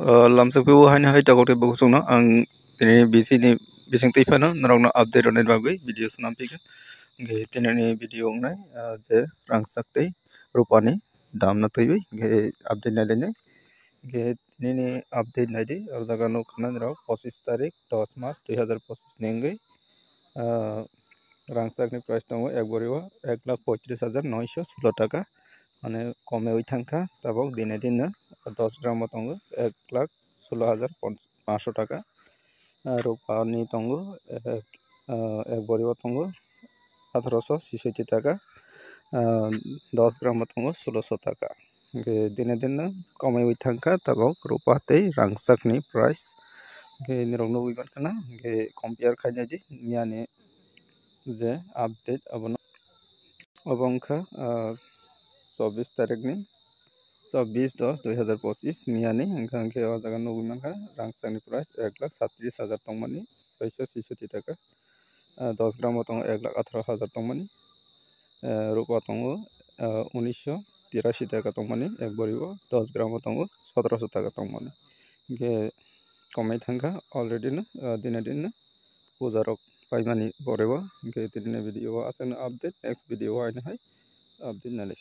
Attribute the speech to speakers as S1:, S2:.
S1: lamsakpi haina hai takote bogusungno ang tini bisini bising teifano narokno update onai bagui video snampika ge tinani video ngnai je rangsaktai rupani damna toibai ge update nailene ge tinini update naidi jaga nokna rok 25 tarik 10 mas 2025 nengai rangsakni price tongo ekboriwa 1,35,916 টাকা মানে কমে ওই থাকা এবং দিনে দিনে 10 গ্রাম tongo 1,16,500 টাকা Rupani tongo এক বড়িবা tongo 1866 টাকা 10 গ্রাম tongo 1600 টাকা দিনে দিনে কমে ওই থাকা এবং রূপাতে রাংসাকনি প্রাইস নিরংনো বুঝবেন না কম্পেয়ার খাইনাই দি মিয়ানি যে আপডেট অবংখা 24 तारिख ni 24/10/2025 मियानि अंखे जागा नगुनखा रांसानि प्राइस 1,37,000 तंगमानि 666 टाका 10 ग्राम तंग 1,18,000 तंगमानि रुपा तंग 1983 टाका तंगमानि एक बरिबो 10 ग्राम तंग 1700 टाका तंगमानि के कमाई थांखा ऑलरेडी न दिने दिन पूजारक पाइमानि बरेबो के दिने वीडियो आसन अपडेट नेक्स्ट वीडियो आइनो है अपडेट नाले